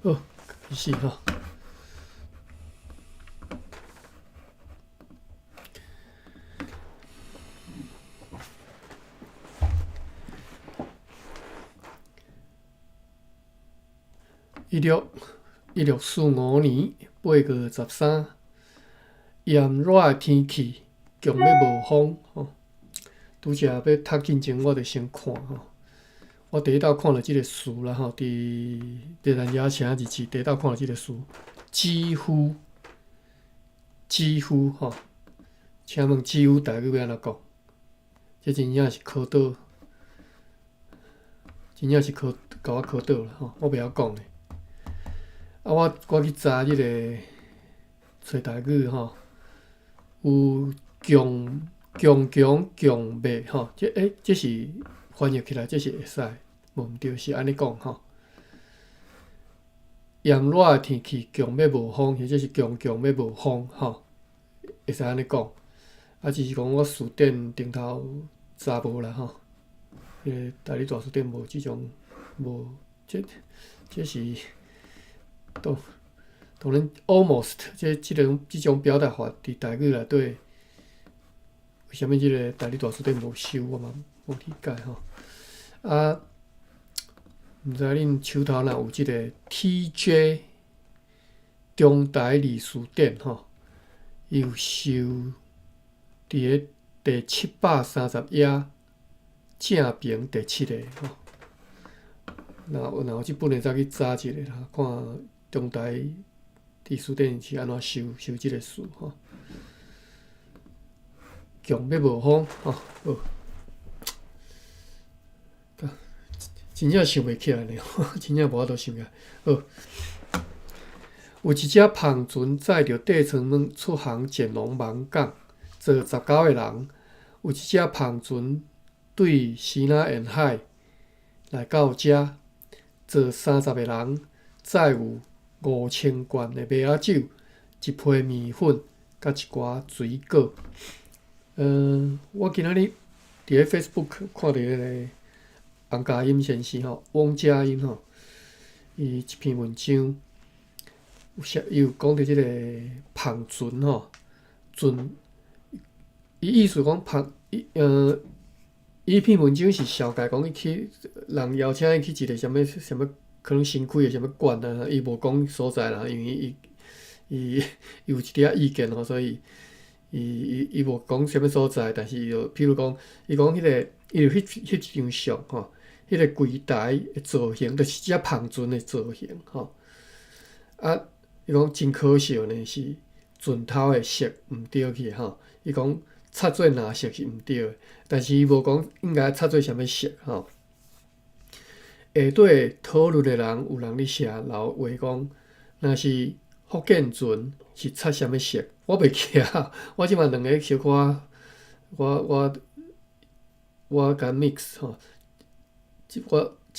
好，开始吼。1645年8月13，炎热的天气，强要无风吼。拄则要读进前，我就先看吼。我第一道看了即个词啦吼，伫咱野青日志第一道看了即个词，几乎吼，请问几乎台语要安怎讲？这真正是考倒，真正是甲我考倒啦吼，我袂晓讲诶。我去查即个找台语吼，有强弱吼，这是翻译起来这是会使，无毋对是安尼讲吼。炎热的天气，强要无风，或者是强要无风吼，会使安尼讲。只是讲我词典顶头查无啦吼，迄个台语大词典无即种，无这是当然 almost 即种表达法伫台语内底，为虾米即个台语大词典无收，我嘛无理解吼。毋知恁手头若有即个 TJ 中台字词典吼，伊有收伫个第730页正评第7个吼。若有即本的，再去查一下啦，看中台字词典是安怎收即个词吼。强要无风吼，好。真正想袂起来呢，真正无法度想起来。好，有一只帆船载着地层们出航前往芒港，坐19个人。有一只帆船对西南沿海来到遮，坐30个人，载有5000罐的麦仔酒、一批面粉，甲一寡水果。我今仔日伫咧 Facebook 看到迄个洪家英先生吼，汪家英吼，伊一篇文章，伊有讲到即个帆船吼，伊意思讲伊篇文章是小概讲伊去人邀请伊去一个什么可能新开的什么馆啊，伊无讲所在啦，因为伊有一点意见吼，所以伊无讲什么所在，但是伊就譬如讲，伊讲迄个伊就迄张相吼。迄个柜台的造型，就是只帆船的造型吼。伊讲真可惜呢，是船头的色毋对去吼。伊讲插做哪色是毋对的，但是伊无讲应该插做啥物色吼。下底讨论的人有人咧写留话讲，若是福建船是插啥物色，我袂记啊。我即满两个小可，我甲 mix 吼。一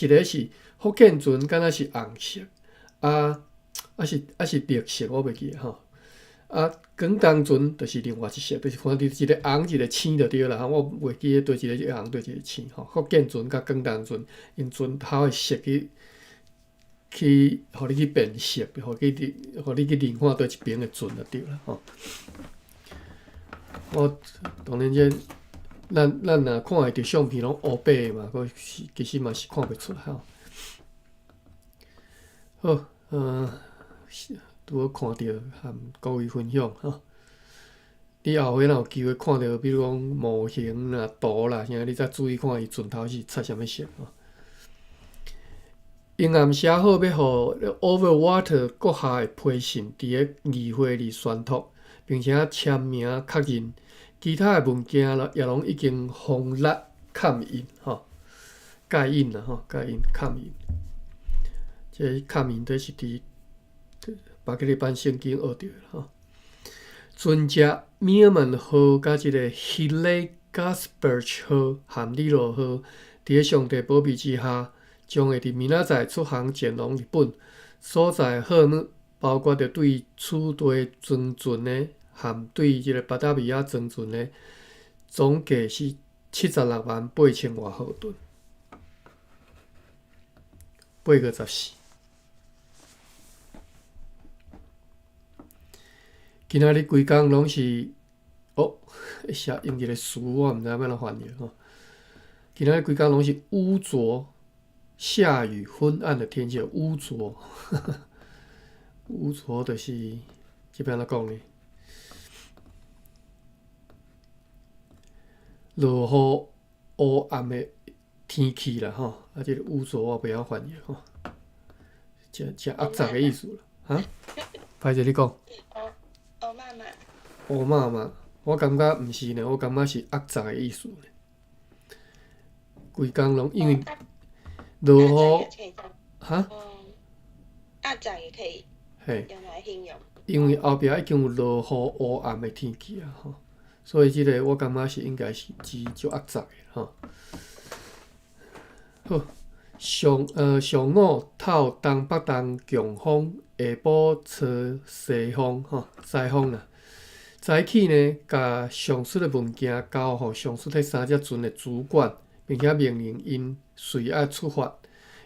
个是福建船，敢若是红色，是绿色，我袂记吼。广东船就是另外一色，就是反正一个红一个青就对啦。我袂记对一个红对一个青吼。福建船甲广东船用船头的色去，互你去变色，互你去认看对一边的船就对啦吼。我当然这。咱若看会着相片拢乌白的嘛，其实嘛是看袂出来吼。好，拄好看到，和各位分享吼。你后尾若有机会看到，比如讲模型啦、图啦，啥你再注意看伊船头是插啥物色吼。英暗写好要互 Overwater 阁下的批信伫个议会里宣读，并且签名确认。其他的物件也拢已经封蜡盖印吼，盖印啦吼，盖印盖印。这盖印都是伫巴克利班圣经学到的吼。船只缅门号甲一个 Hilly Gasperch 号含利罗号，伫个上帝保庇之下，将会伫明仔载出航前往日本。所在项目包括着对此地装船的。含对即个巴达米亚装船的总计是768000外号吨，8月14。今仔日规工拢是写用一个词，我毋知影要怎翻译吼。今仔日规工拢是污浊、下雨、昏暗的天气，污浊，污浊就是这边怎讲呢？落雨乌暗的天气啦吼，这个污浊我袂晓翻译吼，真恶杂的意思啦，哈？歹势你讲。欧妈妈。乌妈妈，我感觉毋是呢，我感觉是恶杂的意思呢。规工拢因为落雨，哈？恶杂也可以用来形容。因为后壁已经有落雨乌暗的天气啊吼，所以即个我感觉是应该是字足恶杂的吼。好，上午透东北东强风，下晡吹西风吼，西风啦。早起呢，甲上述的物件交互上述迄3只船的主管，并且命令因随爱出发。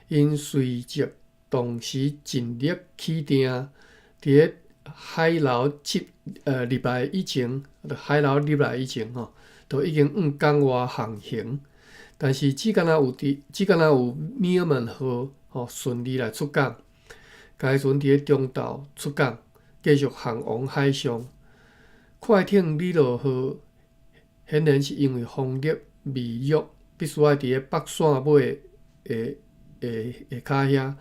因随即同时尽力起定，伫咧海流入来以前，吼，就已经港外航行。但是只敢若有米尔曼号吼顺利来出港，该船伫咧中昼出港，继续航往海上。快艇李罗号显然是因为风力微弱，必须要伫咧北线尾下骹遐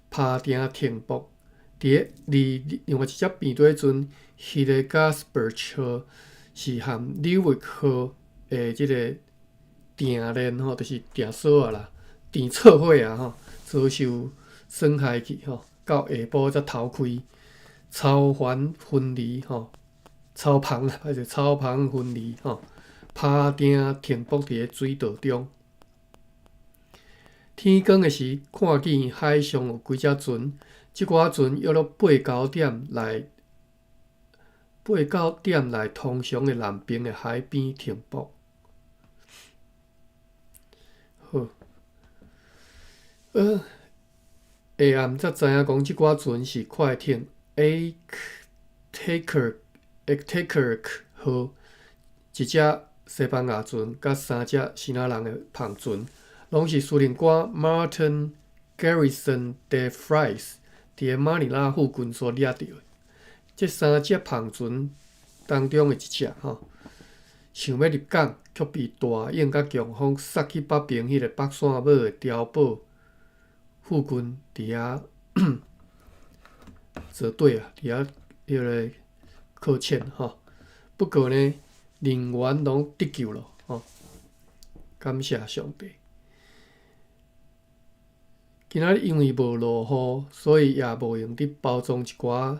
趴定停泊。伫咧另外一只变底船 Hillegasberg 号是和 Leeward 号的即个定链吼，就是定锁啊啦，定错伙啊吼，遭受损害去吼，到下晡才逃开，操帆分离吼，操帆分离吼，趴定停泊伫咧水道中。天光的时，看见海上有几只船，即寡船约了8、9点来通常的南边的海边停泊。好，下暗才知影讲，即寡船是快艇 Aktaiker 号，一只西班牙船，甲3只希腊人的篷船。拢是司令官 Martin Garrison de Vries 伫咧马尼拉附近所掠到的。这3只篷船当中的一只吼，想要入港，却被大雁甲强风杀去北边迄个北线尾的碉堡附近，伫遐坐对啊，伫遐迄个靠浅吼。不过呢，人员拢得救了吼，感谢上帝。今仔日因为无落雨，所以也无用伫包装一寡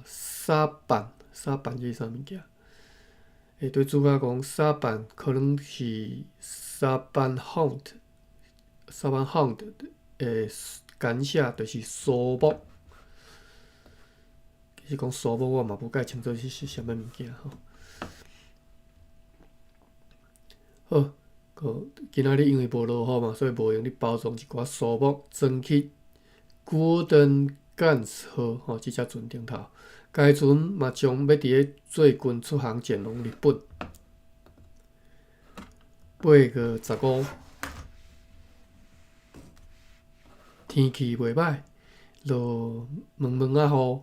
沙板是啥物件？对主角讲沙板可能是沙板 hound 的简写就是苏木。其实讲苏木我嘛无介清楚是啥物物件吼。好。今仔日因为无落雨嘛，所以无用咧包装一寡苏木装去 Golden Guns 号吼，即只船顶头。该船嘛将要伫咧最近出航前往日本。8月15，天气袂歹，落蒙蒙仔雨，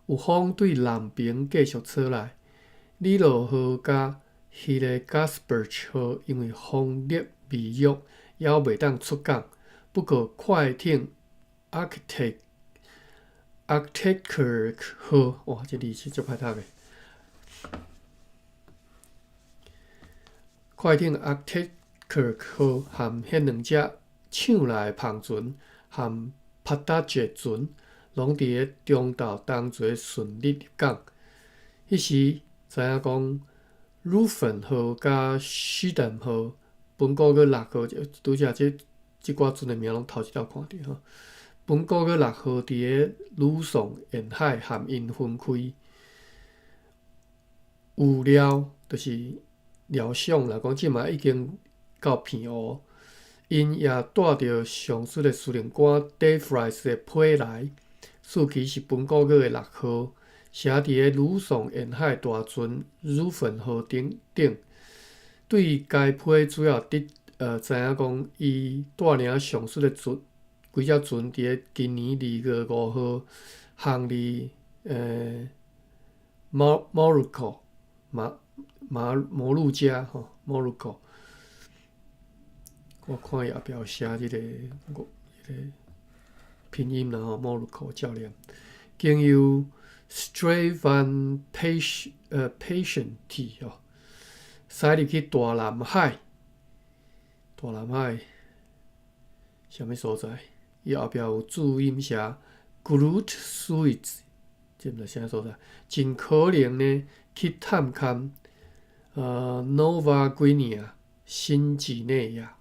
有风对南边继续吹来。李罗号甲Hillegasberg 号因为风力微弱，还袂当出港。不过快艇 Arctic 号，哇，这字是足歹读的。快艇 Arctic 号和迄2只抢来的篷船和帕达杰船，拢伫咧中昼同齐顺利入港。迄时知影讲。Ruffin 号甲 Shiden 号，本国个6号，拄则即寡船的名拢头一道看到吼。本国个6号伫咧吕宋沿海含因分开，有料就是料想啦，讲即嘛已经到片湖，因也带着上述的司令官 De Vries 的批来，四期是本国个6号，写伫个吕宋沿海大船乳粉河顶。对该批主要知影讲，伊带领上述的几只船伫个今年2月5号航离摩洛哥摩鹿加摩洛哥。我看伊后壁有写即个拼音啦摩洛哥教练，经由 Stravan Patienty 驶入去大南海。什么所在？伊后壁有注音写 Groot Suites， 这毋知啥所在。真可能呢去探勘Nova Guinea 新几内亚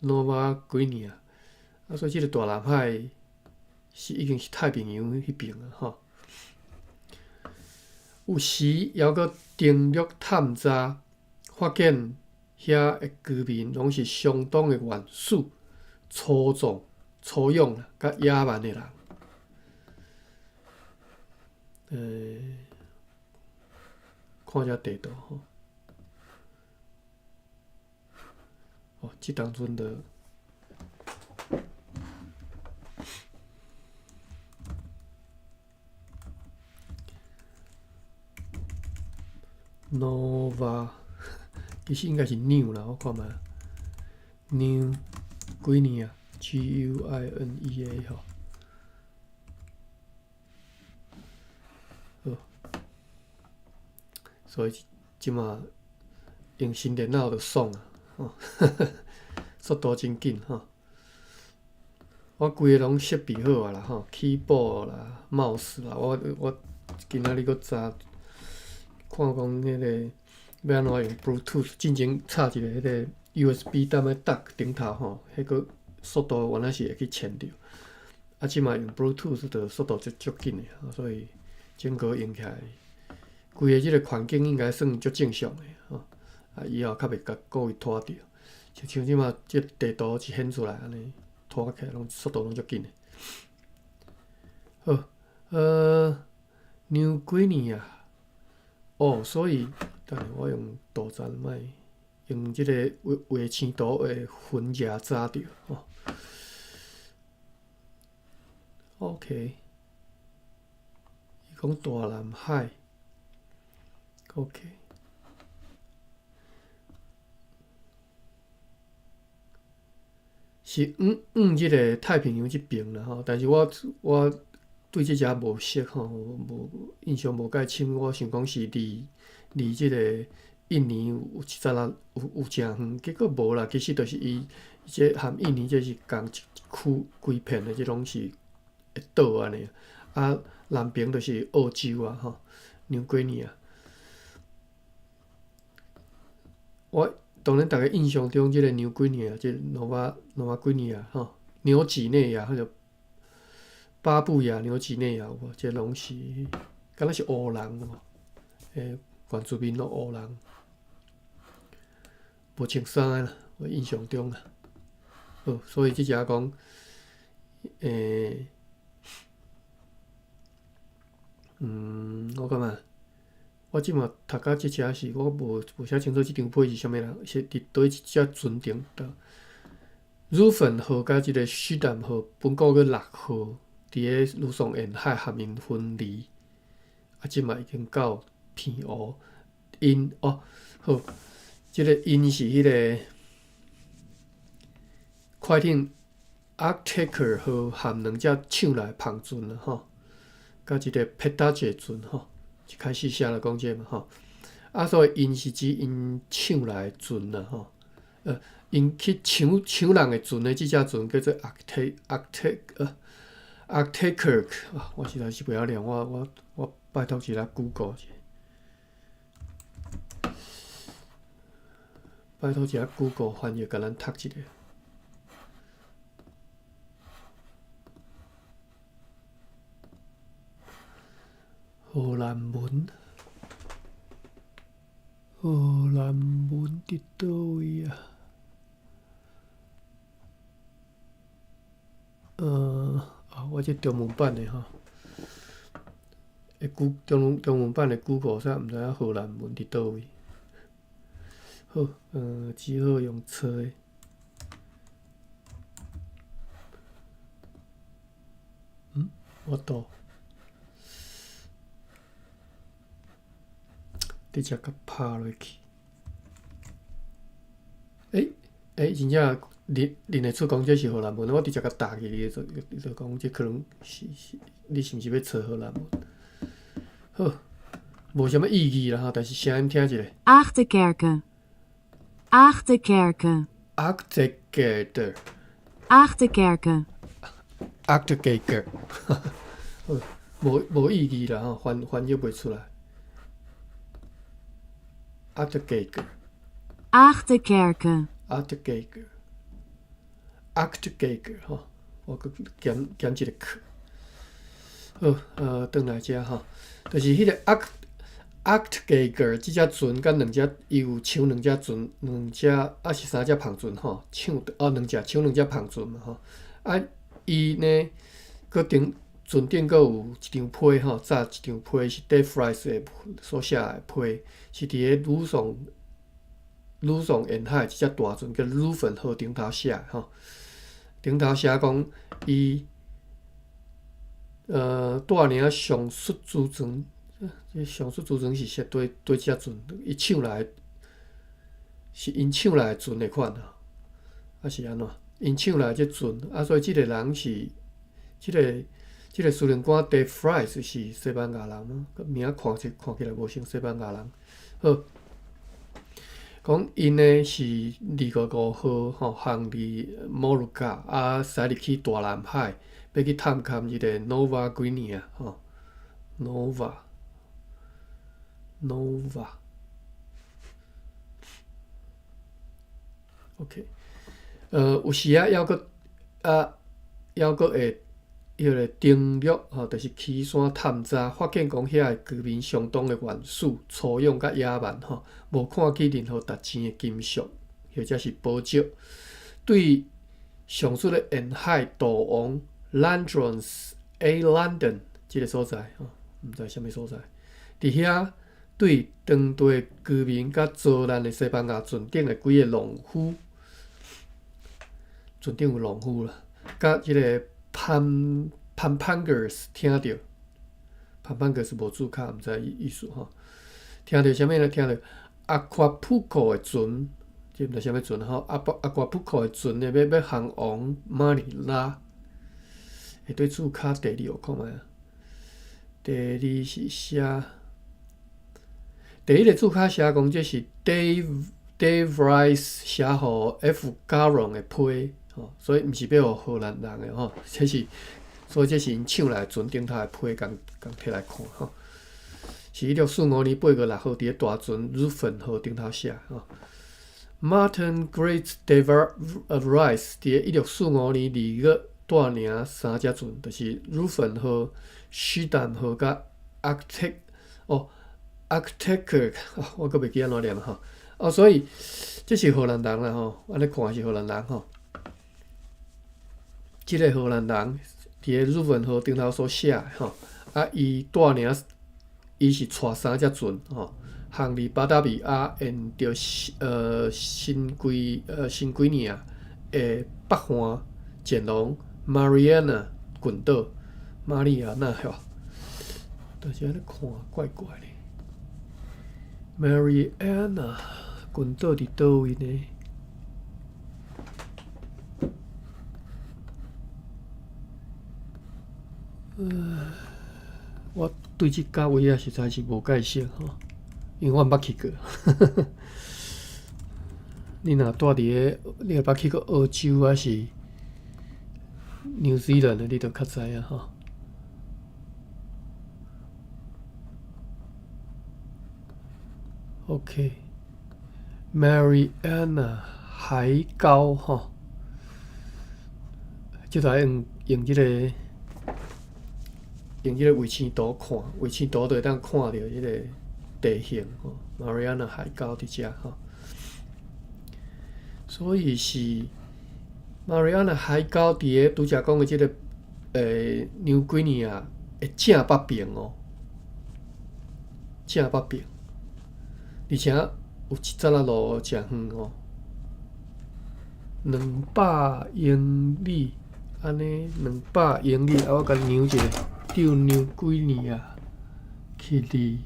Nova Guinea。所以即个大南海是已经是太平洋迄边啊有时还阁登陆探查，发现遐的居民拢是相当的原始、粗勇甲野蛮的人。看遮地图即当阵的Nova， 其实应该是 New 啦，我看觅 New Guinea Guinea 所以即马用新电脑就爽速度真紧我规个拢设备好啊啦keyboard 啦、mouse 啦，我今仔日阁查看讲迄个要安怎用 Bluetooth， 进前插一个迄个 USB 搭咧搭顶头迄个速度原来是会去牵着，即马用 Bluetooth 就速度足紧的所以整个用起来，规个即个环境应该算足正常的以后较袂甲各位拖着，就像即马即地图一显出来安尼，拖起来拢速度拢足紧的。好，New Guinea 所以等下我用图层莫用即个画青图会分页查着OK， 伊讲大南海 ，OK， 是即个太平洋即边啦但是我对即只无熟无印象无介深，我想讲是离即个印尼有一早仔有诚远，结果无啦，其实就是伊这含印尼这是共一区规片的，这拢是岛安尼南边就是澳洲New Guinea。我当然，大家印象中即个New Guinea，即 Nova Guinea 纽几内亚或者巴布亚纽几内亚有无？即拢是敢若是黑人原住民拢黑人，无穿衫啦，我印象中啦。所以即只讲我感觉我即马读到即只是我无写清楚即张批是啥物人，是伫倒一只船顶的。乳粉号甲即个西南号本国个6号伫个吕宋沿海合面分离，即马已经到偏湖。因好，即个因是迄个快艇 Arctic 号含2只抢来碰船啦甲一个 Petaje 船一开始写了讲这嘛所以因是指因抢来船啦因去抢人的船的即只船叫做 Arctic， 我实在是袂晓念，我拜托一下 Google 者，拜托一下 Google 翻译甲咱读一下。荷兰文伫倒位啊？我这中文版的中文版的 Google 啥毋知影荷兰文伫倒位。好，只好用找的。我倒直接甲拍落去。真正认会出讲这是荷兰文，我直接甲打去，你就讲这可能是你是毋是要找荷兰文？好，无啥物意义啦，但是声音听一下。Achterkerken. Achterkerken. Achterkerken. Achterkerken. Achterkerken. 无意义啦，翻译袂出来。Achterkerken. Achterkerken. Achterkerken. Achterkerken 吼，我搁减一个克。好，转来遮吼，就是迄个 Achterkerken 即只船甲两只，伊有抢两只船，两只啊是三只篷船吼，抢两只篷船嘛吼。啊，伊呢，搁船顶搁有一张批吼，早一张批是 Dave Rice 所写的批，是伫个吕宋沿海一只大船叫吕粉号顶头写吼，顶头写讲伊带领上述诸船，这上述诸船是说对只船，伊抢来是因抢来的船的款啊，啊是安怎？因抢来这船啊，所以即个人是即个司令官 Dave Rice 是西班牙人嘛，名看起来无像西班牙人。好。讲因呢是255号吼，航离摩洛哥啊，驶入去大南海，要去探勘迄个 Nova Guinea 吼 ，Nova。OK， 有时啊，还阁会迄个登陆吼，就是起山探查，发现讲遐个居民相当的原始、粗勇甲野蛮吼，无看见任何值钱的金属或者是宝石。对上述的沿海岛王 Landrons A. London 即个所在吼，毋知啥物所在，伫遐对当地居民甲遭难的西班牙船顶的几个农夫，船顶有农夫啦，甲即个Pampangers 听到 ，Pampangers 无注脚，毋知意思吼。听到啥物呢？听到 Aquapulco 的船，即毋知啥物船吼。Aquapulco 的船呢，要航往马尼拉。会对注脚第2看觅啊。第2是写，第1个注脚写讲这是 Dave Rice 写互 F. Garon 的批。所以毋是要互荷兰人的吼，所以这是因抢来船顶头的批，共摕来看吼。是1645年8月6号伫咧大船吕粉号顶头写吼。Martin Great Dave Rice 伫咧1645年2月带领3只船，就是吕粉号、史丹号甲 Achterkerk， 我阁袂记安怎念吼。所以这是荷兰人啦吼，安尼看是荷兰人吼。即个荷兰人伫咧吕粉号顶头所写的吼，啊，伊带领伊是带3只船吼，航离巴达比亚，沿着新几年的北岸前往马里安娜群岛，马里亚纳吼，但是安尼看怪怪的。马里安娜群岛伫倒位呢？我对即甲位啊实在是无介绍吼，因为我毋捌去过。你若住伫个，你若捌去过澳洲还是纽西兰的，你就较知影吼。OK，Mariana 海沟吼，即个用即个。用迄个卫星图看，卫星图就会当看到迄个地形吼，马里亚纳海沟伫遮吼，所以是马里亚纳海沟伫个拄则讲的即个New Guinea的正北边哦，正北边，而且有一节仔路诚远哦，200英里，安尼200英里，啊，我甲量一下，丈量几年啊？去哩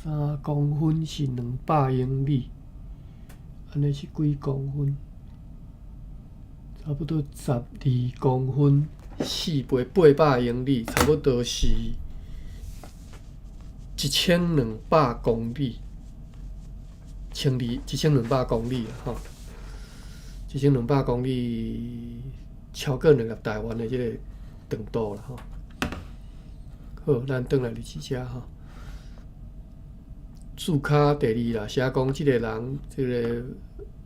3公分是200英里，安尼是几公分？差不多12公分，4倍800英里，差不多是1200公里，1200公里吼，1200公里超过两个台湾的这个长度啦吼。好，咱转来日志遮吼。注脚第二啦，写讲即个人，即个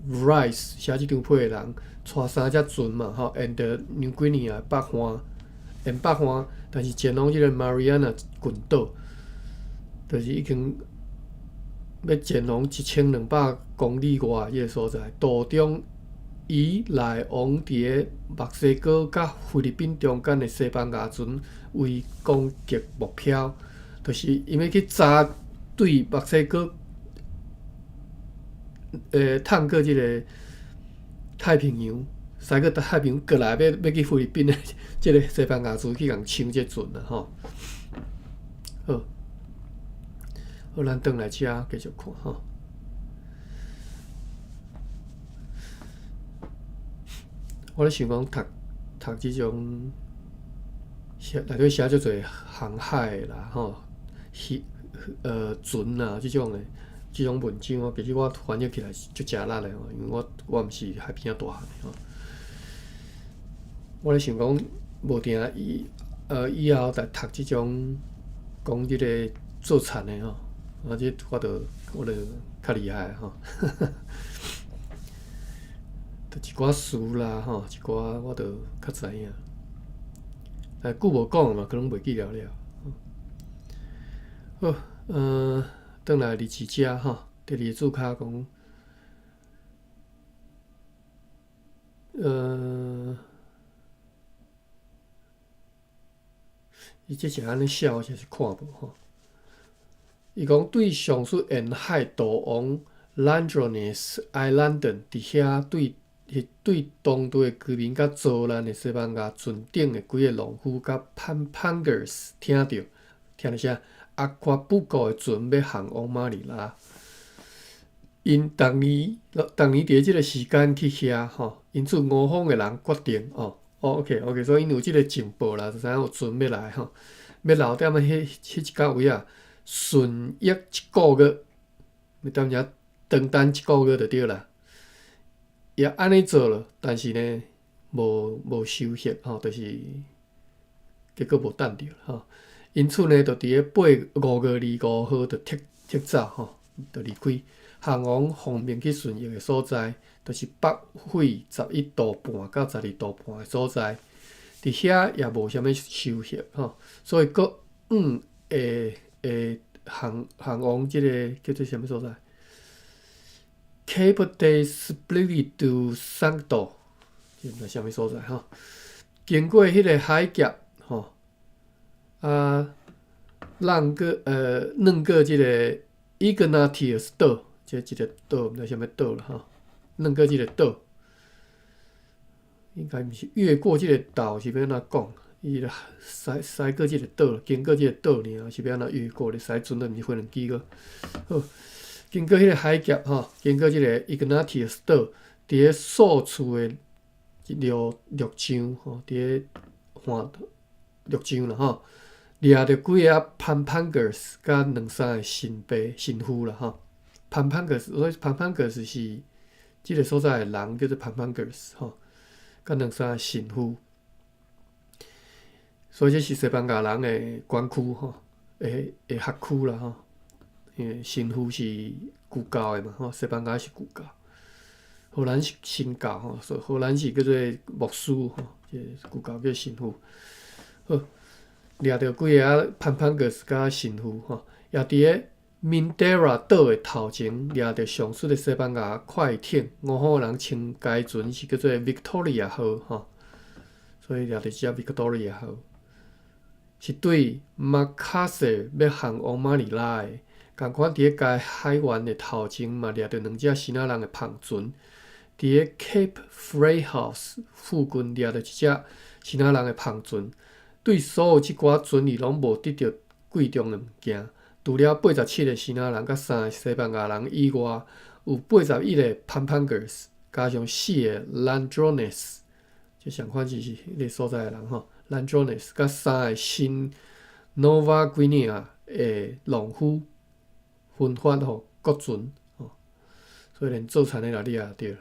Rice 写即张批的人，带3只船嘛吼 ，and New Guinea 北岸，and 北岸，但是前往即个 Mariana 群岛，就是已经要前往1200公里外迄个所在，途中伊来往伫个墨西哥甲菲律宾中间的西班牙船为攻击目标，就是因要去查对墨西哥，探过即个太平洋，驶过太平洋过来要去菲律宾的即个西班牙船去共抢即船啦吼。好，好，咱转来遮继续看吼。我咧想讲读即种内底写足侪航海啦吼，船啊即种文章哦，其实我翻译起来是足食力的吼，因为我毋是海边仔大汉的吼。我咧想讲，无定以后来读即种讲即个做田的吼，啊，即我就较厉害吼。一寡词啦吼，一寡我就较知影。久无讲嘛，可能袂记了了。好，转来日志遮吼，第二注脚讲，伊这是安尼写，我实是看无吼。伊讲对上述沿海岛往 Ladrones Island 伫遐对当地的居民甲遭难的西班牙船顶的几个农夫甲 Pampangers 听到啥？阿夸布国的船要航往马尼拉，因逐年伫即个时间去遐吼，因此5方的人决定OK， 所以因有即个情报啦，就知影有船要来吼，要留踮迄一角位啊，顺约1个月，要踮遐长等1个月就对啦。也安尼做了，但是呢，无收获吼，就是结果无等着吼。因此呢，就伫个5月25号就撤走吼，就离开，航往方面去顺应的所在，就是北纬11度半到12度半的所在。伫遐也无啥物收获吼，所以搁会航往即个叫做啥物所在？ Cape de Espiritu Santo， 即毋知啥物所在吼？经过迄个海峡吼，软过即个 Ignatius 岛，即一个岛，毋知啥物岛啦吼，软过即个岛，应该毋是越过即个岛是要安怎讲？伊啦驶过即个岛，经过即个岛尔，是要安怎越过咧？驶船都毋是飞两机个。好。经过迄个海峡吼，经过即个 Ignatius 岛，伫个数处的陆上吼，伫个陆上啦吼，掠着几个 Pampangers 甲2-3个神父啦吼。Pampangers， 所以 Pampangers 是即个所在的人叫做 Pampangers 吼，甲2-3个神父。所以这是西班牙人的管区吼，诶辖区啦吼。因为神父是旧教的嘛吼，西班牙是旧教，荷兰是新教吼，所以荷兰是叫做牧师吼，即旧教叫神父。好，掠着几个 Pampangers 甲神父吼，也伫个 Mindera 岛的头前掠着上述的西班牙快艇，5号人称该船是叫做 Victoria 号吼，所以掠着只 Victoria 号。是对马卡瑟要向欧马尼拉的。共款伫咧该海湾的头前嘛，掠着2只新仔人的碰船；伫咧 Cape Freyhouse 附近掠着一只新仔人的碰船。对所有即寡船员拢无得到贵重的物件，除了87个新仔人甲3个西班牙人以外，有81个 Pampangers， 加上4个 Ladrones， 即上款是迄个所在的人吼 ，Ladrones 甲3个新 Nova Guinea 的农夫。分发互各船，所以连做田的啦，你也对。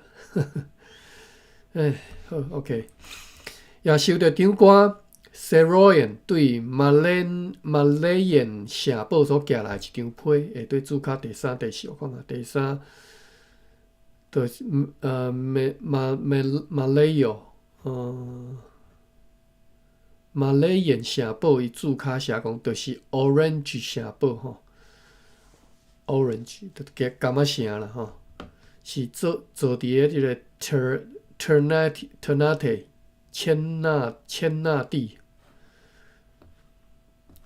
好 ，OK。也受到长官 Saroyan 对马来燕城堡所寄来一张批，会对注脚第3、第4，我看下第3，就是马来燕城堡伊注脚写讲，就是 Orange 城堡吼。Orange 就柑仔城啦吼，是做伫咧即个 Ternate 千纳地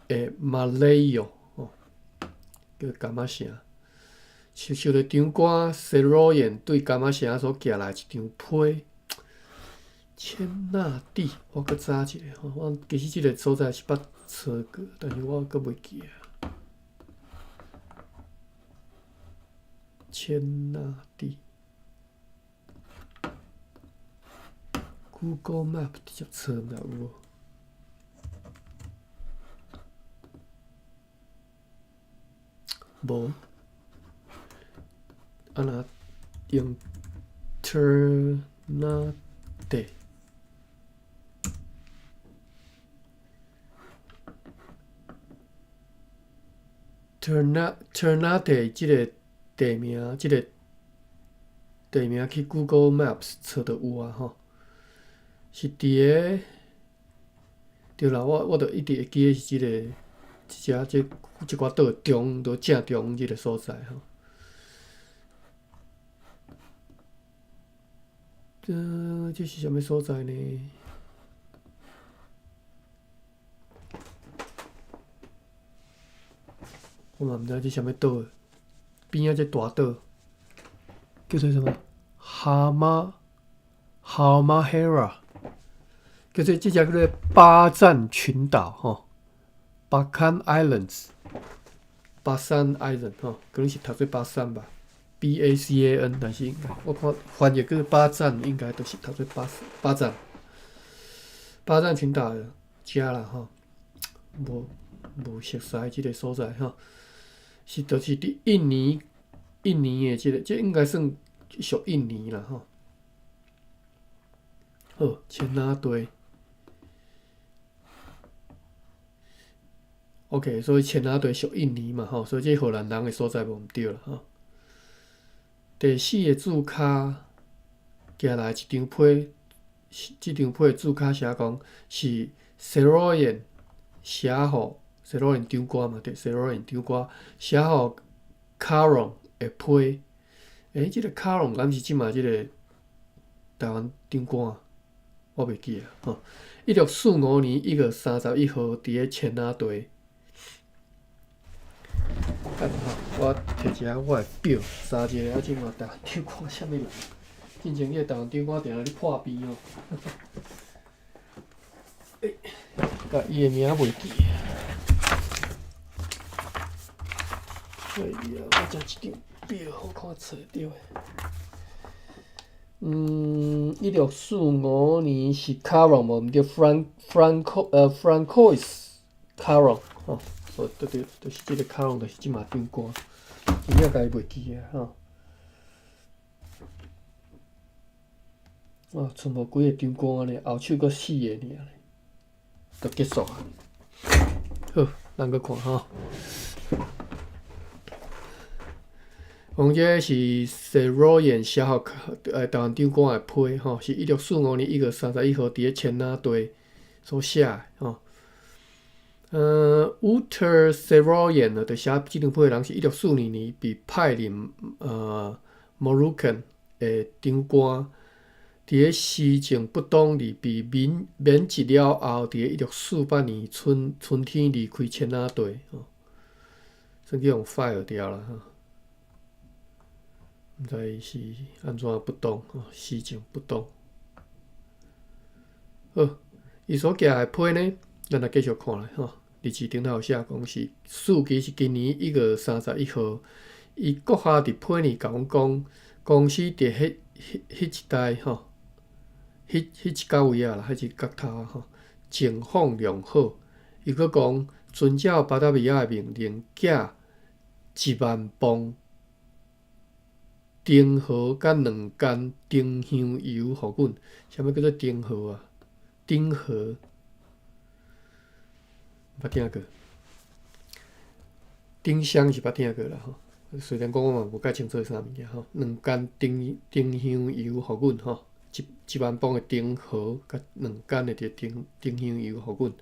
诶马来哟吼，叫柑仔城。受到长官 Saroyan 对柑仔城所寄来一张批，千纳地，我搁查一下吼，我其实即个所在是捌查过，但是我搁袂记啊。千纳地 ，Google Map 直接查毋知有无？无，啊若用 Ternate 即个。地名，即个地名去 Google Maps 查着有啊吼，是伫个，对啦，我着一直会记的是即个，即寡岛中，都正中即个所在吼。这是啥物所在呢？我嘛毋知这啥物岛诶。边仔只大岛叫做什么？哈马 Hera， 叫做即只叫做巴赞群岛吼 ，Bacan Islands， 巴山 Island 吼，可能是读做巴山吧 ，BACAN， 但是我看翻译叫巴赞，应该都是读做巴赞群岛的遮啦吼，无熟悉即个所在吼。是，就是伫印尼的即应该算属印尼啦吼。好，千纳堆。OK， 所以千纳堆属印尼嘛吼，所以这荷兰人的所在无毋对啦吼。第4个注脚寄来一张批，即张批的注脚写讲是 Saroyan 写互。Saroyan 长官嘛，对 ，Saroyan 长官写互 Caron 的批，即个 Caron 敢是即嘛即个台湾长官？我袂记啊，吼。1645年1月31号，伫咧千纳堆。我摕一下我的表，查一下，即嘛台湾长官啥物人？进前迄个台湾长官定咧破病哦。甲伊的名袂记。哎呀，我食一张表，我看找着诶。1645年是 Caron 无毋对 ，Francois Caron 吼，对，就是即个 Caron， 就是即嘛长官，真正家己袂记啊吼。哇，剩无几个长官呢，后手阁4个尔咧，就结束啊。好，咱阁看吼。讲这是 Saroyan 写互台湾长官的批吼，是1645年1月31号伫咧千纳堆所写的吼。Walter Saroyan 呢，就写即张批的人是1642年被派任Moluccan 的长官，伫咧时政不当里被免职了后，伫咧1648年春天离开千仔队，算去用 fire 掉啦，毋知是安怎不当，时政不当。好，伊所寄的批呢，咱来继续看咧，日志顶头有写讲是四期是今年1月31号，伊阁下伫批呢甲阮讲，公司伫迄一带迄一角位啦，迄一角头情况良好。伊阁讲，遵照巴达维亚的命令，寄10000磅丁荷甲2斤丁香油互阮。啥物叫做丁荷啊？丁荷，捌听过。丁香是捌听过啦虽然讲我嘛无介清楚啥物件2斤丁香油互阮10000磅的丁荷甲2斤的丁香油互阮。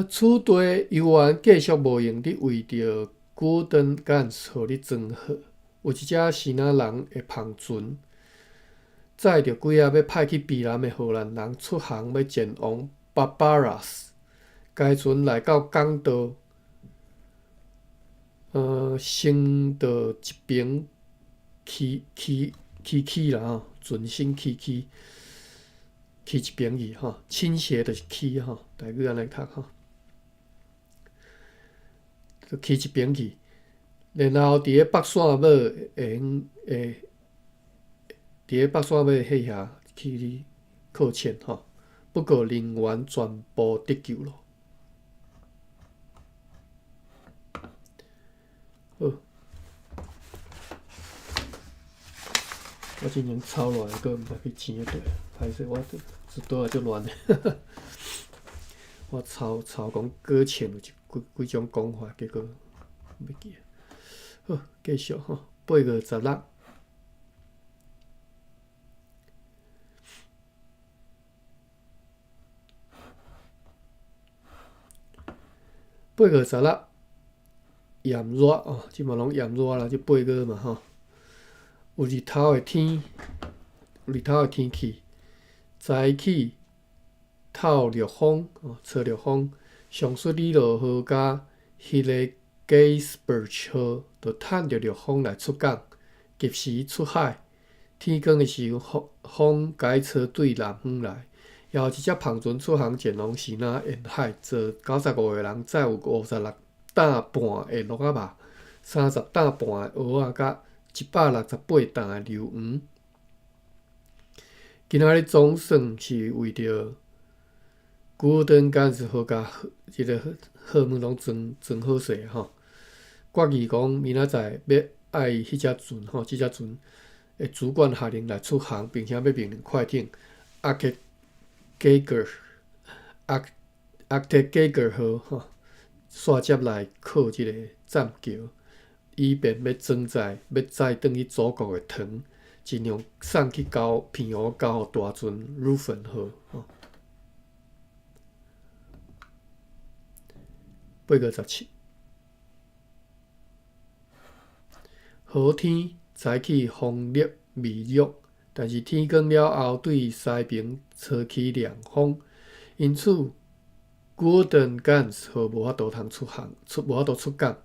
此地油源继续无用的为着古登干互你装好，有一只希腊人的篷船，载着几要派去避难的荷兰人出航要前往巴巴拉斯。该船来到港岛，先到一边起啦船先起一边去倾斜就是起台语安尼读就起一边去，然后伫咧北线尾伫咧北线尾迄遐去靠前不过人员全部得救了。好，我真前抄落来，佫毋知去钱个对，歹势，我一倒来足乱的。我抄讲搁浅有几种讲法，结果袂记。好，继续8月16。8月16，炎热即嘛拢炎热啦，即8月嘛有日头的天气，早起透热风吹热风，上雪里落雨甲迄个 Gaisberg 号就趁着热风来出港，及时出海。天光的时候，风改吹对南方来。也有一只篷船出航前往西南沿海，坐95个人，载有56担半的鹿仔肉、30担半的蚵仔，甲168担的硫黄。今仔日总算是为着古登干是好甲即个货物拢装好势决议讲明仔载要爱迄只船即只船的主管下令来出航，并且要命令快艇Arctic Geiger 号煞接来靠即个栈桥，以便要载转去祖国的糖，尽量送去片湖交互大船 Ruffin 号。8月17，好天，早起风力微弱，但是天光了后，对西边吹起凉风，因此古登干号无法度出航，无法度出港。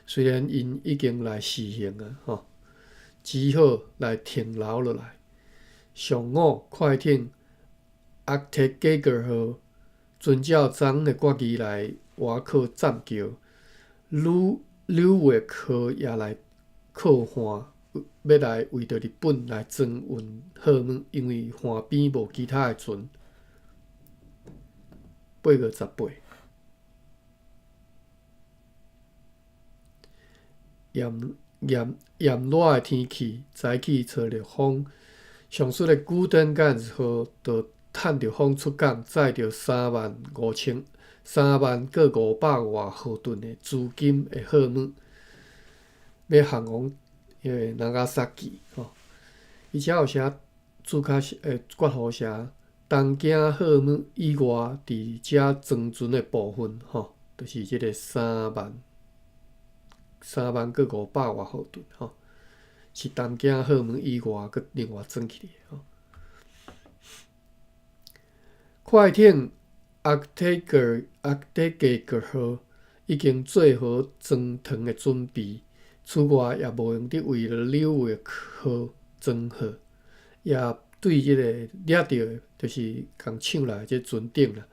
虽然因已经来试行只好来停留落来。上午，快艇 Arctic Geiger 号遵照昨的决议来挖靠栈桥，纽约号也来靠岸，要来为着日本来装运货物，因为岸边无其他的船。8月18，炎热的天气，早起吹热风，上述的古登干号就趁着风出港，载着35000个500外号吨的资金的货物，要航往Nagasaki。而且有写注脚刮胡写，东京货物以外，伫遮装船的部分，就是即个3万个500外号吨。是东京荷尔蒙以外，佮另外转起来。快艇 Arctiger 号已经做好装糖的准备，此外也无用得为了纽约号装好，也对即个掠到的，就是共抢来即船顶啦，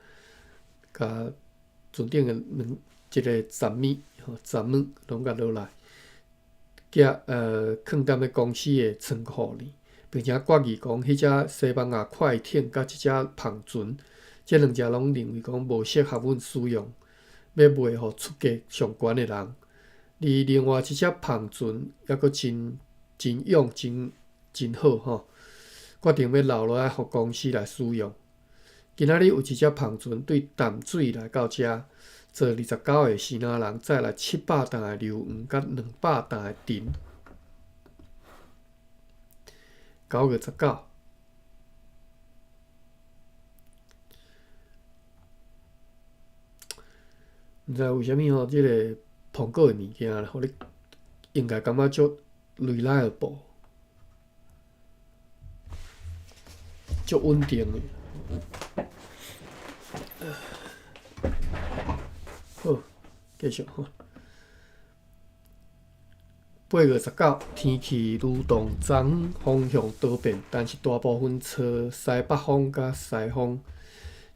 甲船顶的一个闸物拢甲落来，放踮咧公司的仓库里，并且决议讲，迄只西班牙快艇甲即只篷船，即两只拢认为讲无适合阮使用，要卖互出价上悬的人。而另外一只篷船抑阁真勇真好吼，决定要留落来互公司来使用。今仔日有一只篷船对淡水来到遮，坐29个西南人，载来700担的硫黄甲200担的沉。9月19。毋知为虾米吼，即个苹果的物件，互你应该感觉足 reliable， 足稳定的。好，继续吼。8月19，天气愈动昨昏风向多变，但是大部分吹西北风甲西风。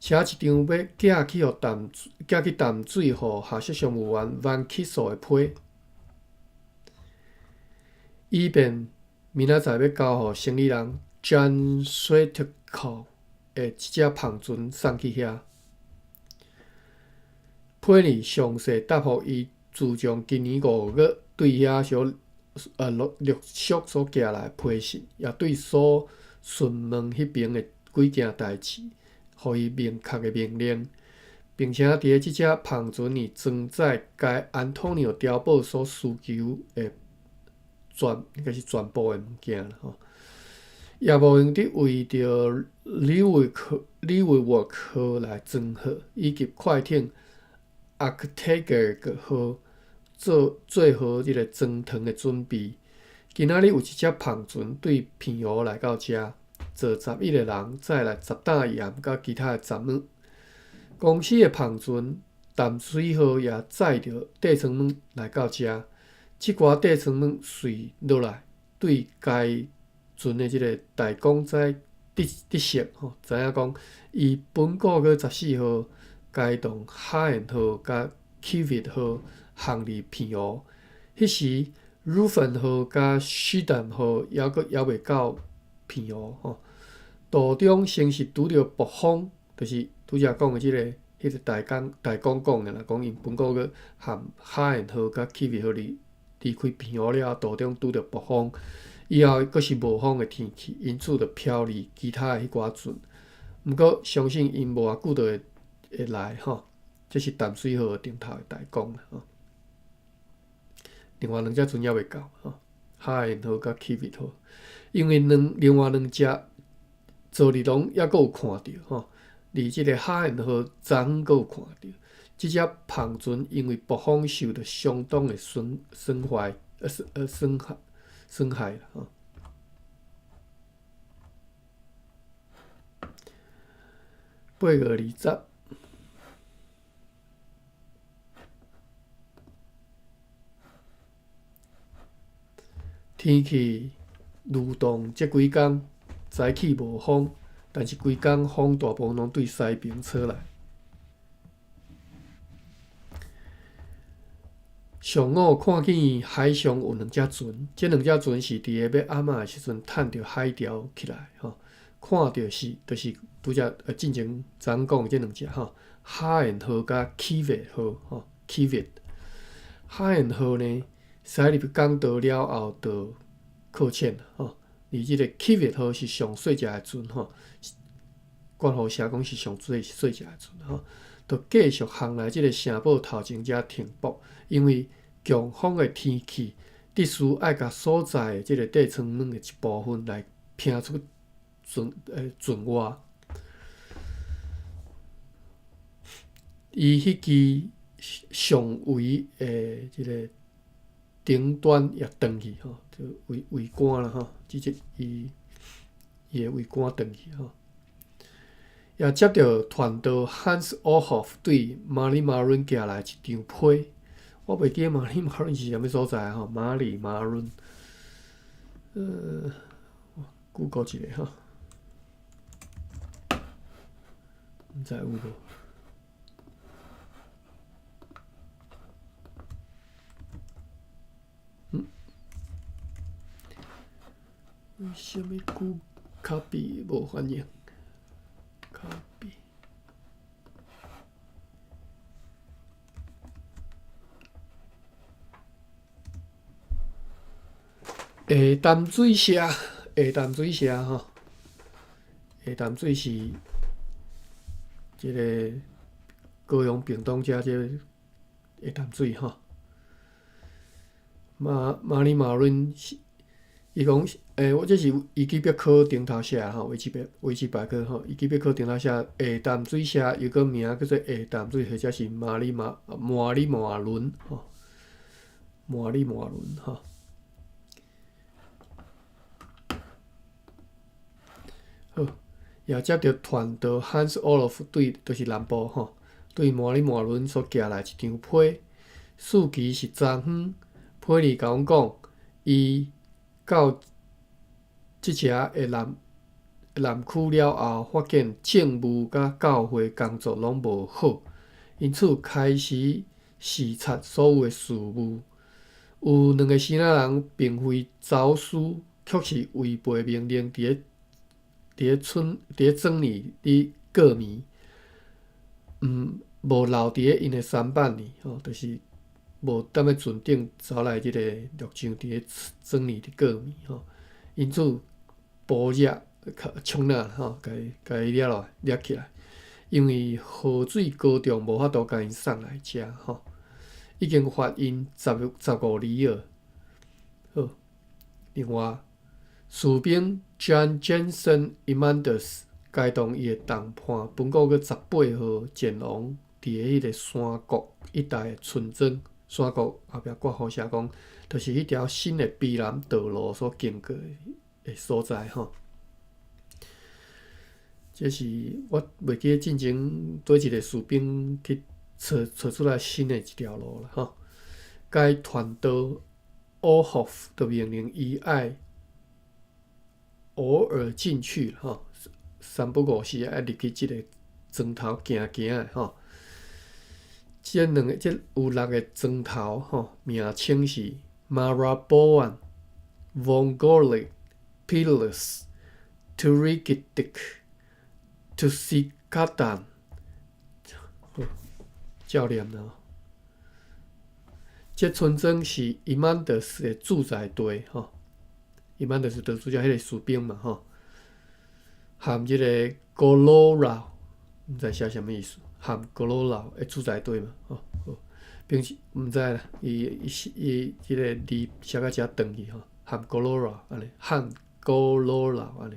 车一张要寄去淡水，互下属商务员挽起诉的批，以便明仔载要交互生理人 John Swietkow 的一只篷船送去遐。批里详细答复伊自从今年5月对遐陆续所寄来的批信，也对所询问迄边的几件代志，予伊明确的命令，并且伫咧即只篷船里装载该安东尼奥碉堡所需求的应该是全部的物件啦吼，也无用得为着纽约号来装好，以及快艇 Arctiger 号做好即个装糖的准备。今仔日有一只篷船对平湖来到遮，坐11个人，载来10担盐甲其他的杂物。公司的篷船淡水号也载着地层物来到遮，即寡地层物随落来，对该船的即个大公仔得悉吼，知影讲伊本国个14号该动海燕号甲 Kiewit 号航离平湖，迄时 Ruffin 号甲 Schiedam 号还未到平湖吼。途中先是拄着暴风，就是拄则讲的迄个大公讲的啦，讲因本国个含海燕号甲 Kiewit 号离开平湖了后，途中拄着暴风，以后阁是无风的天气，因此就飘离其他的迄寡船。毋过相信因无偌久就会来吼。这是淡水号顶头的大讲啦吼。另外2只船还未到吼，海燕号甲 Kiewit 号，因为另外2只昨日拢还阁有看到吼，而即个海燕号昨昏阁有看到，即只篷船因为暴风受到相当的损害啦吼。8月20。天气愈动即几工，早起无风，但是规工风大部分拢对西边吹来。上午看见海上有2只船，即2只船是伫个要暗仔的时阵探着海潮起来吼，看着是就是拄则进前昨昏讲的即2只吼，海燕号甲 Kiewit 号吼 Kiewit。海燕号呢？驶入港岛了后，就靠浅啦吼。而即个 Kiewit 号是上细只的船吼，官方社讲是上细只的船吼，就继续航来即个城堡头前遮停泊，因为强风的天气，必须爱甲所在的即个地层软的一部分来拼出船外。伊迄支上围的即个顶端也转去吼，就桅杆啦吼，直接伊的桅杆转去吼。也接到团导 Hans Ohoff 对马里马伦寄来一张批，我袂记马里马伦是啥物所在吼，马里马伦，Google 一下吼，毋知有无？为什么copy 无反应 ？copy 下淡水社，下淡水社吼，下淡水是即个高雄屏东遮即个下淡水吼。马里马伦是。伊讲，我这是维基百科顶头写吼，维基百科吼，维基百科顶头写下淡水社，有个名叫做下淡水，或者是马里马伦吼，马里马伦吼。好，也接到团导 Hans Olof 对，就是南部吼，对马里马伦所寄来一张批，数期是昨昏，批里甲阮讲，伊。到即只的南区了后，发现政务甲教会工作拢无好，因此开始视察所有的事务。有2个先仔人并非走私，却是违背命令，伫咧庄里伫过暝，无留伫因的三板里吼，就是无踮咧船顶走来即个陆上伫咧庄里伫过暝吼，因此捕捉冲哪吼，甲伊掠起来，因为河水高涨，无法度甲因送来遮吼，已经发因15里了。好，另外，士兵 John Jensen Imandus 解动伊的同伴，本国个18号舰王伫咧迄个山谷一带的村庄。山谷后壁挂号写讲，就是迄条新的卑南道路所经过的所在吼。这是我袂记进前对一个士兵去找出来新的一条路啦吼。该团导 Ohoff 的命令伊爱偶尔进去吼，3不5时爱入去即个庄头行的吼。这有6个庄头吼，名称是 Maraboan、Vongolic、Pilius、Turigidik、Tusikatan， 照念啦。这村庄是伊曼德斯的驻在地吼，伊曼德斯就主要迄个士兵嘛吼，含即个 Golora， 毋知写啥物意思。含高罗老的住宅地嘛，吼，平时毋知啦，伊即个字写到遮长去吼，含高罗老安尼，含高罗老安尼，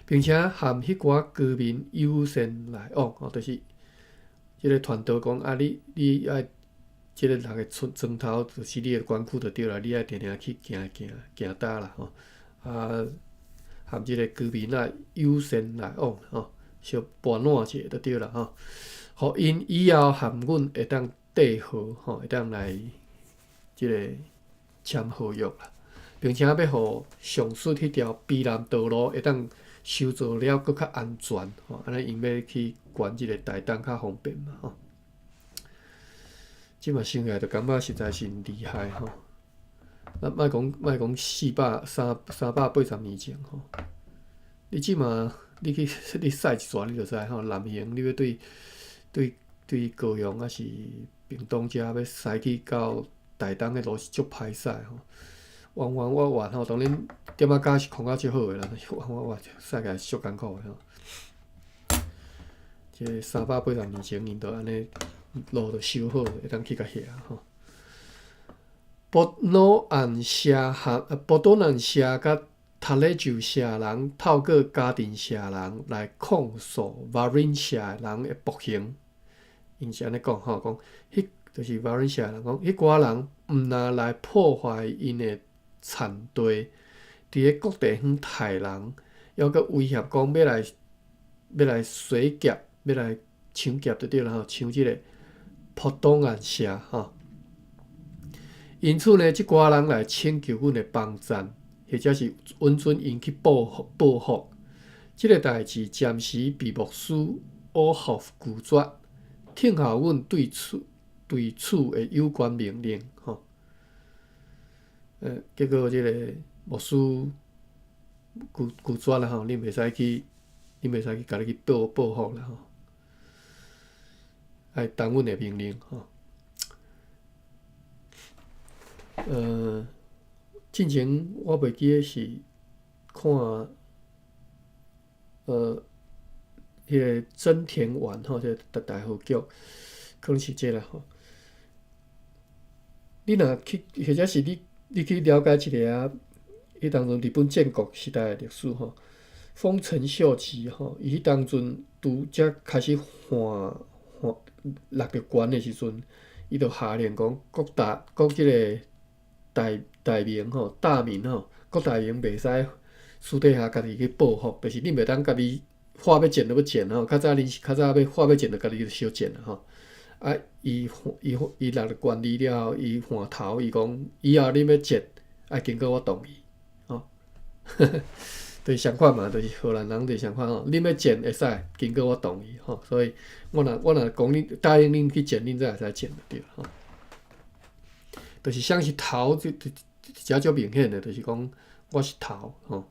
并且含迄寡居民优先来往，吼，就是即个团导讲啊，你爱即个6个庄头，就是你的管区就对啦，你爱定定去行搭啦，吼，啊，含即个居民啊优先来往，吼，小搬烂者就对啦，吼。互因以后含阮会当缀合吼，会当来即个签合约啦，并且要互上述迄条卑南道路会当修造了搁较安全吼，安尼因要去管即个台东较方便嘛吼。即嘛想起来就感觉实在是厉害吼。莫讲380年前吼，你即嘛你驶一逝你就知吼，南行你要对高雄还是屏东遮要驶去到台东的路是足歹驶吼，弯吼，当然点仔架是控甲足好诶啦，弯驶起来足艰苦诶吼。即380年前因都安尼路都修好，会当去甲遐吼。博诺安社甲塔勒州社人透过家庭社人来控诉瓦林社人的暴行。因是安尼讲吼，讲迄就是瓦林社人讲，迄寡人毋毋若来破坏因的产地，伫咧各地方杀人，还佫威胁讲要来洗劫，要来抢劫就对了吼，抢即个浦东暗社吼。因此呢，即寡人来请求阮的帮赞，或者是允准因去报复。即个代志暂时被牧师欧霍夫拒绝，听候阮对此的有关命令吼。结果即个牧师拒绝啦吼，恁袂使去家己去报复啦吼，爱当阮的命令吼。进前我袂记得是看迄个真田丸吼，即个大和剧，可能是即啦吼。你若去，或者是你去了解一下啊，迄当阵日本建国时代的历史吼，丰臣秀吉吼，伊迄当阵拄则开始落着关的时阵，伊就下令讲各即个大名吼、大名吼，各大名袂使私底下家己去报复，就是你袂当家己话要剪就要剪吼，较早要话要剪就家己就小剪啦吼。啊，伊落了关理了后，伊换头，伊讲以后恁要剪，爱经过我同意吼。就是相款嘛，就是荷兰人就是相款吼，恁要剪会使，经过我同意吼。所以我若讲恁答应恁去剪，恁才会使剪就对吼。就是像是头，真足明显的，就是讲我是头吼，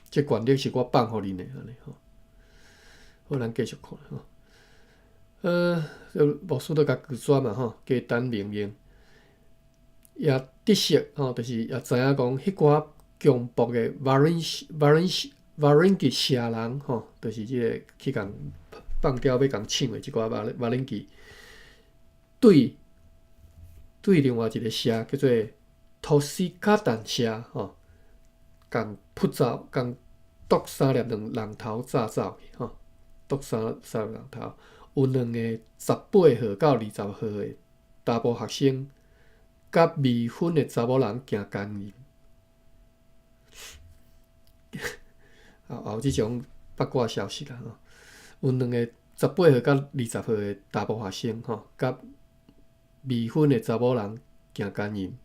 这权力是我放互恁的安尼吼。好，咱继续看吼。牧师都甲拒绝嘛吼，加等命令，也得悉吼，就是也知影讲迄寡强迫的瓦伦基社人吼，就是即个去共放鸟要共抢的即寡瓦伦基，对另外一个社叫做托西卡丹社吼，共毒三粒人头炸走去吼，毒三粒人头。有2个18号到20号的查甫学生，甲未婚的查某人行奸淫。有即种八卦消息啦吼，有2个18号到20号的查甫学生吼，甲未婚的查某人行奸淫。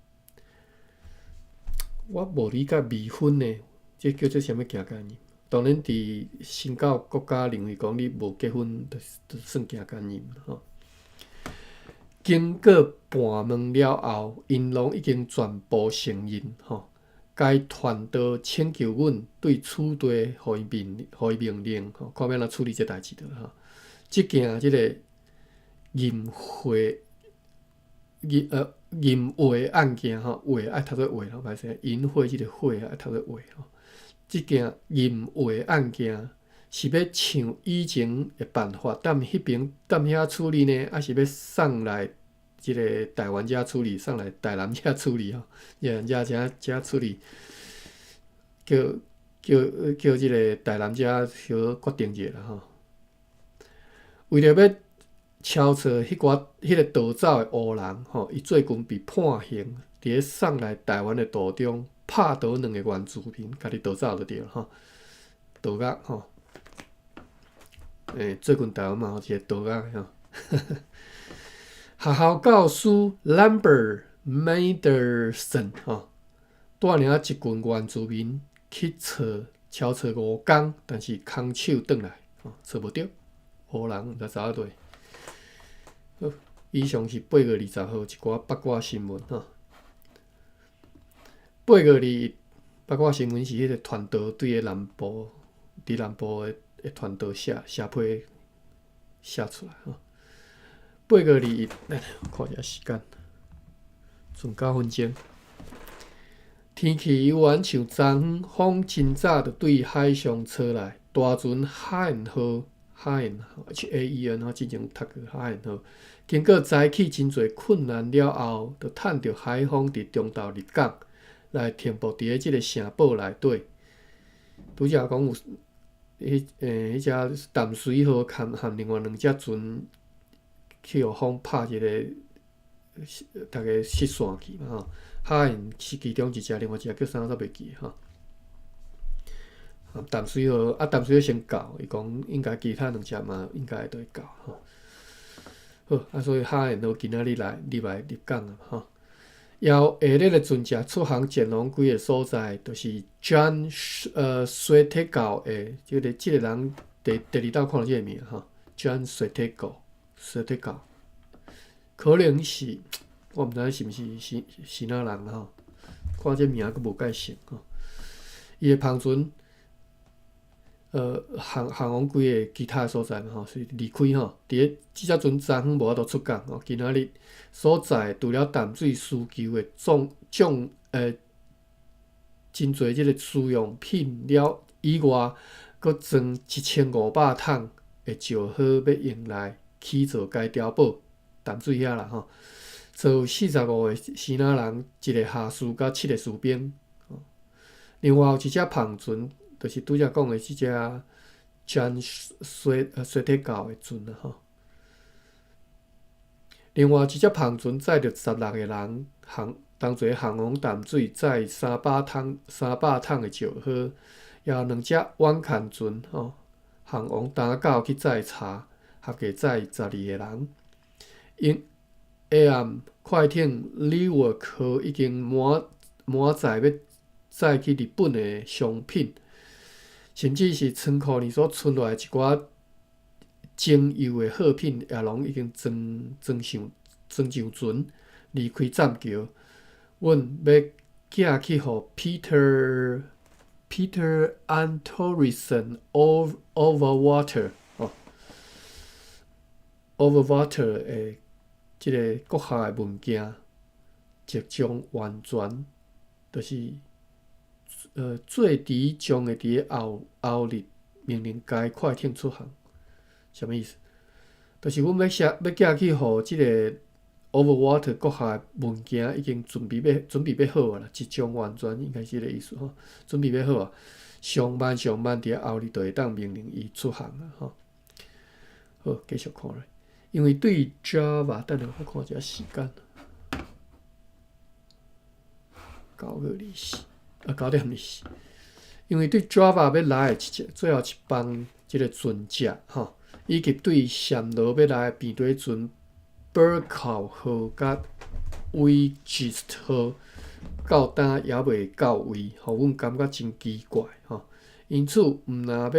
我无理解未婚的，这叫做啥物行奸淫？当然，伫新教国家认为讲你无结婚，就算行奸淫吼。经过盘问了后，因拢已经全部承认吼。该团队请求阮对此地互伊命令吼，看要怎处理这代志的吼。即件即个淫秽案件吼，秽爱读做秽咯，歹势，淫秽即个秽爱读做秽吼。即件淫秽案件是要像以前的办法，踮遐处理呢，还是要送来即个台湾遮处理，送来台南遮处理吼？台南遮处理，叫即个台南遮小决定者啦吼。为了要敲错迄个逃走的乌人吼，伊最近被判刑，伫咧送来台湾的途中。拍倒2个原住民，家己逃走就对了吼，逃到吼，最近台湾嘛有一个逃到吼，学校教师 Lambert Manderson 吼，带领一群原住民去敲5工，但是空手转来，吼，找无着，乌人毋知走倒佗。好，以上是8月20号一寡八卦新闻吼。8月21八卦新闻是迄个团队对个南部的团队写批写出来吼。8月21，看一下时间，剩9分钟。天气犹原像昨昏，风真早就对海上吹来，大船海燕号 HAEN 吼，之前读过海燕号，经过载起真侪困难了后，就趁着海风伫中岛入港。来停泊伫咧即个城堡内底，拄则讲有迄只淡水号含另外2只船去互风拍一个大家失散去嘛吼。哈燕是其中一只，另外一只叫啥我袂记吼。淡水河淡水河先到，伊讲应该其他2只嘛应该都会到吼。好所以哈燕都今仔日来入港啊吼。后下日的船只出航前往几个所在，就是John 水铁教的即个人第2道看到即个名吼 ，John 水铁教，可能是我毋知是毋是哪人吼，看这名佫无介绍吼。伊的篷船航往几个其他所在嘛吼，所以离开吼。伫咧即只船昨昏无法度出港吼，今仔日所在除了淡水需求的真侪即个输用品了以外，佫装1500桶的石好要用来起造该碉堡淡水遐啦吼。做45个先仔人，1个下士甲7个士兵。另外有一只篷船，就是拄则讲的即只John 水铁教的船啦吼。另外一只篷船载着16个人，同齐航往淡水，载300桶的石好，也有2只碗牵船吼，航往丹角去载茶，合计载12个人。下暗快艇 Leeward 号已经满载要载去日本的商品，甚至是仓库里所存落来一寡精油的货品，也拢已经装上船，离开栈桥。阮要寄去互 Peter Antorison Overwater Overwater 的即个阁下的物件，即将完全就是最迟将会伫后日命令该快艇出航。什么意思？就是阮要寄去互即个 Overwater 阁下的物件已经准备要好啊啦，即将完全应该是这个意思吼，准备要好啊，上慢伫咧后日就会当命令伊出航啊吼。好，继续看咧。因为对 Java， 等下我看一下时间，9:24，9:24。因为对 Java 要来的最后一帮即个船只吼，以及对暹罗要来的便堆船 Burkow 号甲 Wigist 号到单也未到位，互阮感觉真奇怪吼。因此，毋若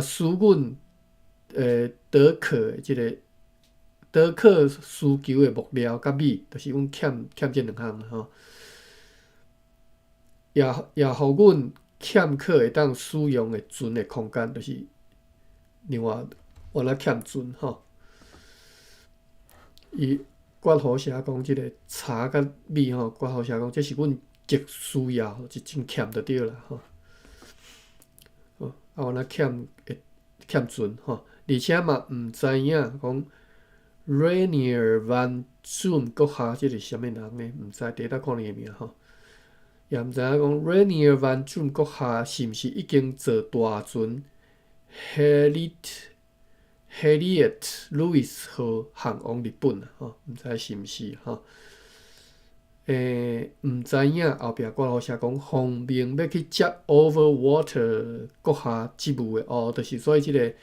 使阮德克的即个德克需求的木料甲米，就是阮欠这2项吼，也互阮欠缺会当使用的船的空间，就是另外我来欠船吼。伊决好写讲即个茶甲米吼，决好写讲这是阮极需要，是真欠就对啦吼。我若欠船吼。而且嘛，毋知影讲 Rainier Van Zoom 阁下即个是啥物人呢？毋知第一看伊个名吼，也毋知影讲 Rainier Van Zoom 阁下是毋是已经坐大船 Harriet Lewis 号航往日本啊？吼，毋知是毋是吼？毋知影后壁我好写讲方面要去接 Overwater 阁下职务的就是所以即个。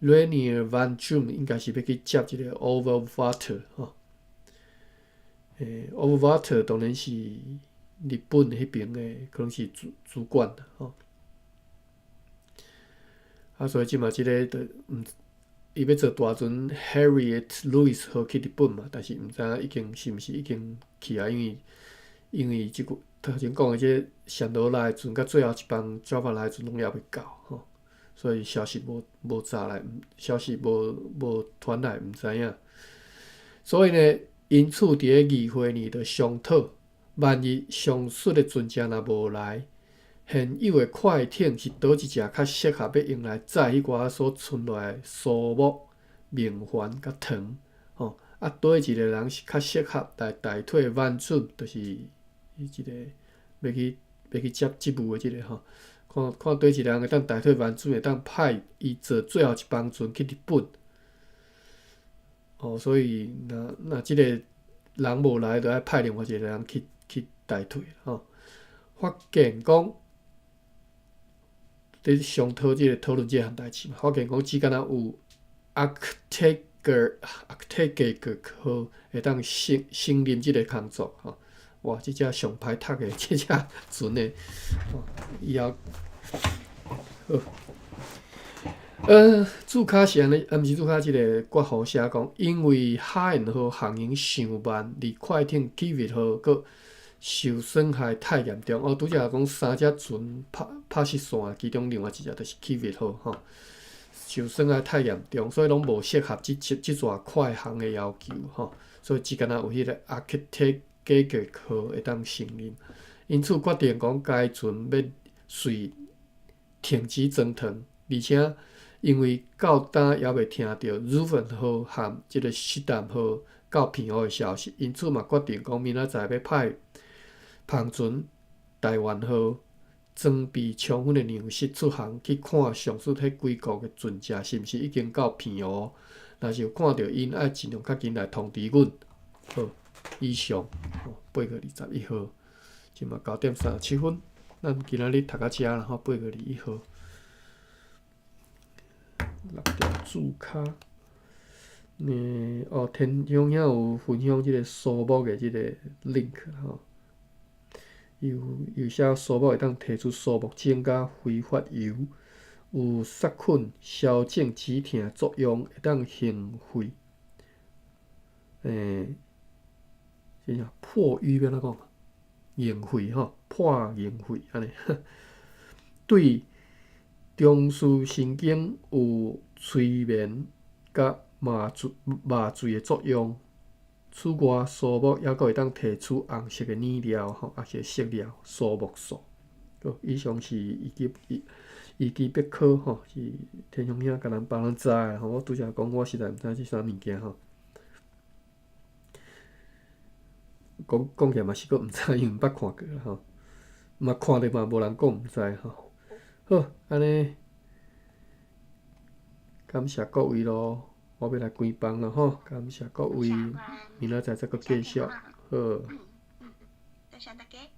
Rainier Van Zoom 应该是要去接即个 Overwater 吼，Overwater 当然是日本迄边的，可能是主管啦吼。所以即嘛即个伊要坐大船 Harriet Lewis 号去日本嘛，但是毋知影是毋是已经去啊？因为即个头前讲的即个暹罗来的船，甲最后一帮 Java 来的船拢也未到吼。所以消息无查来，消息无传来，毋知影。所以呢，因此伫咧议会里就商讨，万一上述的船只若无来，现有的快艇是倒一只较适合要用来载迄寡所存落来的树木、面环甲糖吼。倒一个人是较适合来代替万准，就是伊即个要去接职务的即个吼。看对一个人会当代替万准，会当派伊坐最后一帮船去日本。所以若即个人无来，就爱派另外一个人去代替吼。发现讲，伫商讨讨论即项代志嘛。发现讲只敢若有 architecture 会当胜任即个工作吼。哇！即只上歹读的，即只船的，以后注卡是安尼，毋是注卡即个括号写讲，因为海燕号航行上慢，而快艇企业号佫受损害太严重。拄则讲3只船拍失线，其中另外一只就是企业号吼，受损害太严重，所以拢无适合即座快航的要求吼，所以只敢若有迄个 architect 号会当胜任，因此决定讲该船要随停止装船，而且因为到今也未听到 Ruven 号和即个西淡号到偏湖的消息，因此嘛决定讲明仔载要派帆船台湾号装备充分的粮食出航去看上述迄几国的船只是毋是已经到偏湖，若是有看到因，爱尽量较紧来通知阮。好。以上8月21号，即嘛9点37分，咱今仔日读到遮啦吼，8月21号6条注卡。天祥遐有分享即个苏木的即个 link 吼，有写苏木会当提出苏木精甲挥发油，有杀菌、消肿、止痛作用，会当行血。即啥破瘀要安怎讲？凝血吼，破凝血安尼。对中枢神经有催眠甲麻醉的作用。此外，苏木还佫会当提出红色的染料吼，也是色料苏木素。以上是医基百科吼，是天祥兄甲咱帮咱知的吼。我拄则讲，我实在毋知是啥物件吼。讲起来嘛是佫毋知，因为毋捌看过啦吼，嘛看着嘛无人讲毋知吼。好，安尼，感谢各位咯，我要来关房了吼，感谢各位，明仔载再佫继续，好。多谢大家。